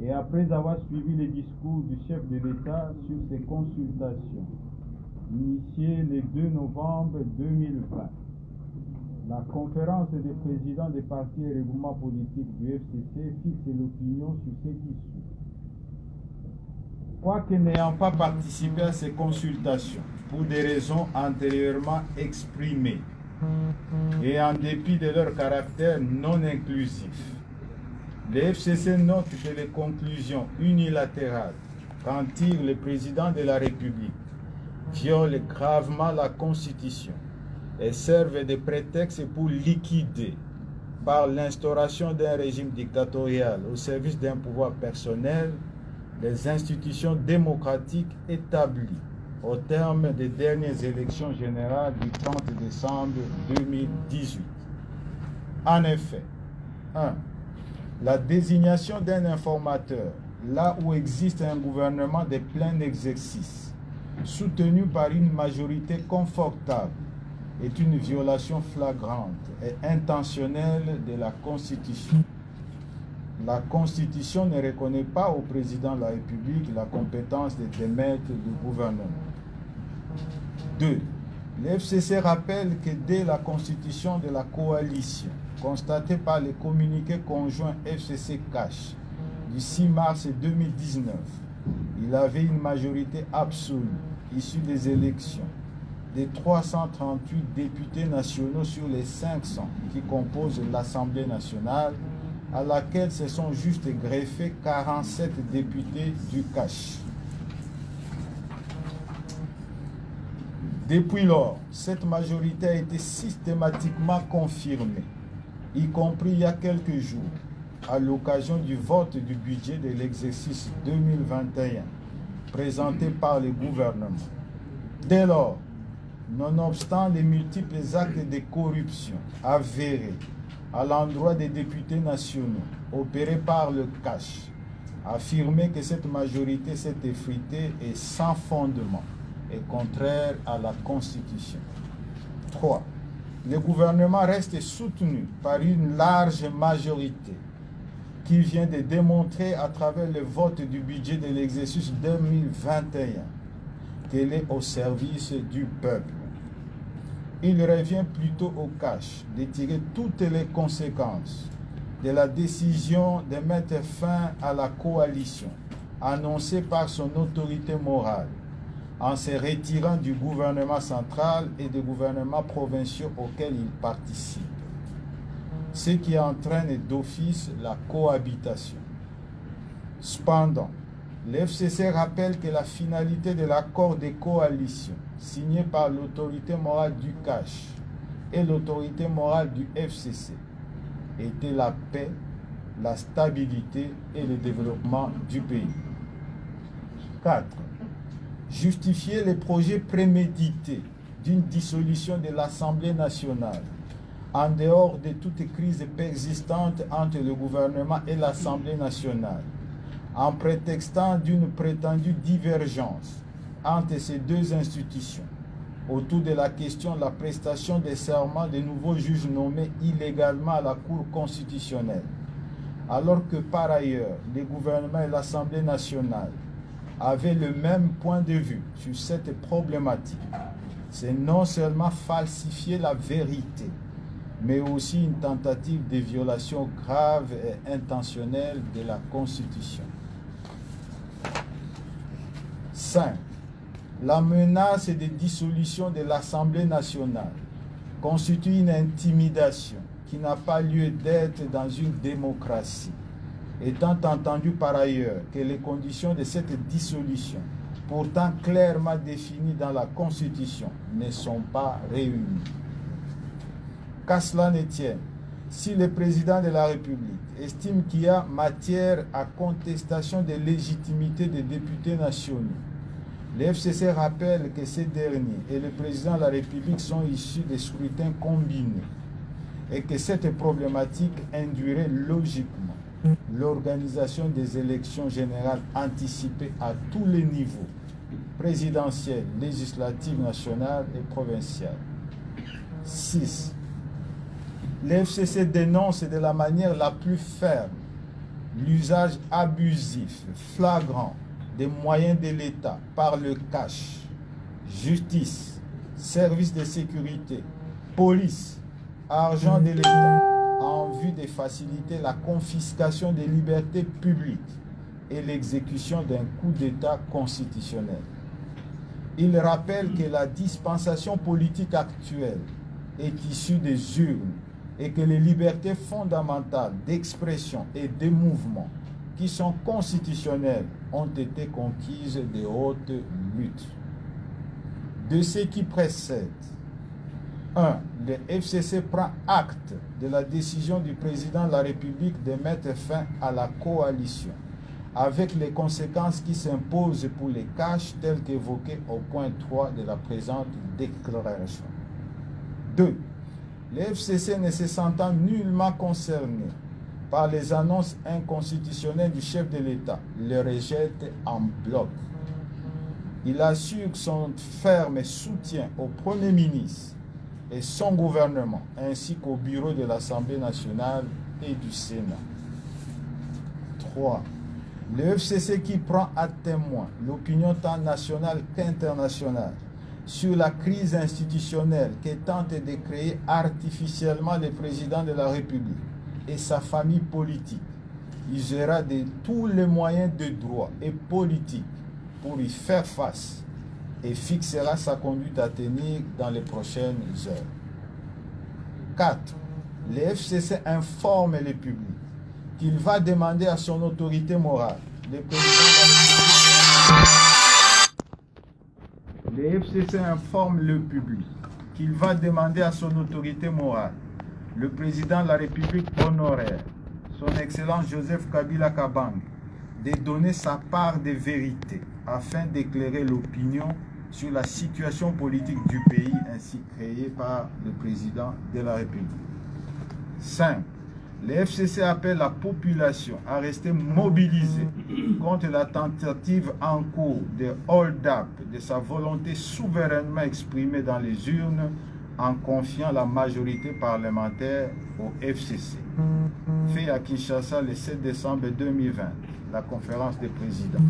Et après avoir suivi les discours du chef de l'État sur ces consultations, initiées le 2 novembre 2020, la conférence des présidents des partis et regroupements politiques du FCC fixe l'opinion sur ce qui suit. Quoique n'ayant pas participé à ces consultations, pour des raisons antérieurement exprimées, et en dépit de leur caractère non inclusif, le FCC note que les conclusions unilatérales qu'en tire le président de la République violent gravement la Constitution et servent de prétexte pour liquider, par l'instauration d'un régime dictatorial au service d'un pouvoir personnel, les institutions démocratiques établies au terme des dernières élections générales du 30 décembre 2018. En effet, 1. La désignation d'un informateur, là où existe un gouvernement de plein exercice, soutenu par une majorité confortable, est une violation flagrante et intentionnelle de la Constitution. La Constitution ne reconnaît pas au président de la République la compétence de démettre du gouvernement. 2. Le FCC rappelle que dès la constitution de la coalition, constatée par le communiqué conjoint FCC-CACH du 6 mars 2019, il avait une majorité absolue issue des élections de 338 députés nationaux sur les 500 qui composent l'Assemblée nationale, à laquelle se sont juste greffés 47 députés du CACH. Depuis lors, cette majorité a été systématiquement confirmée, y compris il y a quelques jours, à l'occasion du vote du budget de l'exercice 2021, présenté par le gouvernement. Dès lors, nonobstant les multiples actes de corruption avérés à l'endroit des députés nationaux opérés par le CACH, affirmer que cette majorité s'est effritée est sans fondement et contraire à la Constitution. 3. Le gouvernement reste soutenu par une large majorité qui vient de démontrer à travers le vote du budget de l'exercice 2021 qu'elle est au service du peuple. Il revient plutôt au CACH de tirer toutes les conséquences de la décision de mettre fin à la coalition annoncée par son autorité morale en se retirant du gouvernement central et des gouvernements provinciaux auxquels il participe, ce qui entraîne d'office la cohabitation. Cependant, le FCC rappelle que la finalité de l'accord de coalition signé par l'autorité morale du CACH et l'autorité morale du FCC était la paix, la stabilité et le développement du pays. 4. Justifier les projets prémédités d'une dissolution de l'Assemblée nationale en dehors de toute crise persistante entre le gouvernement et l'Assemblée nationale, en prétextant d'une prétendue divergence entre ces deux institutions autour de la question de la prestation des serments des nouveaux juges nommés illégalement à la Cour constitutionnelle, alors que par ailleurs le gouvernement et l'Assemblée nationale avaient le même point de vue sur cette problématique. C'est non seulement falsifier la vérité, mais aussi une tentative de violation grave et intentionnelle de la Constitution. 5. La menace de dissolution de l'Assemblée nationale constitue une intimidation qui n'a pas lieu d'être dans une démocratie, étant entendu par ailleurs que les conditions de cette dissolution, pourtant clairement définies dans la Constitution, ne sont pas réunies. Qu'à cela ne tienne, si le président de la République estime qu'il y a matière à contestation de légitimité des députés nationaux, le FCC rappelle que ces derniers et le président de la République sont issus des scrutins combinés et que cette problématique induirait logiquement l'organisation des élections générales anticipées à tous les niveaux, présidentielles, législatives, nationales et provinciales. 6. Le FCC dénonce de la manière la plus ferme l'usage abusif, flagrant des moyens de l'État par le cash, justice, services de sécurité, police, argent de l'État, en vue de faciliter la confiscation des libertés publiques et l'exécution d'un coup d'État constitutionnel. Il rappelle que la dispensation politique actuelle est issue des urnes et que les libertés fondamentales d'expression et de mouvement qui sont constitutionnelles ont été conquises de haute lutte. De ce qui précède, 1. Le FCC prend acte de la décision du président de la République de mettre fin à la coalition, avec les conséquences qui s'imposent pour les caches telles qu'évoquées au point 3 de la présente déclaration. 2. Le FCC ne se sentant nullement concerné par les annonces inconstitutionnelles du chef de l'État, le rejette en bloc. Il assure son ferme soutien au Premier ministre et son gouvernement, ainsi qu'au bureau de l'Assemblée nationale et du Sénat. 3. Le FCC qui prend à témoin l'opinion tant nationale qu'internationale sur la crise institutionnelle que tente de créer artificiellement le président de la République et sa famille politique, usera de tous les moyens de droit et politique pour y faire face et fixera sa conduite à tenir dans les prochaines heures. 4. Le FCC informe le public qu'il va demander à son autorité morale, le FCC informe le public qu'il va demander à son autorité morale, le président de la République honoraire, son Excellence Joseph Kabila Kabange, de donner sa part de vérité afin d'éclairer l'opinion sur la situation politique du pays ainsi créée par le président de la République. 5. Le FCC appelle la population à rester mobilisée contre la tentative en cours de hold-up de sa volonté souverainement exprimée dans les urnes en confiant la majorité parlementaire au FCC. Fait à Kinshasa le 7 décembre 2020, la conférence des présidents.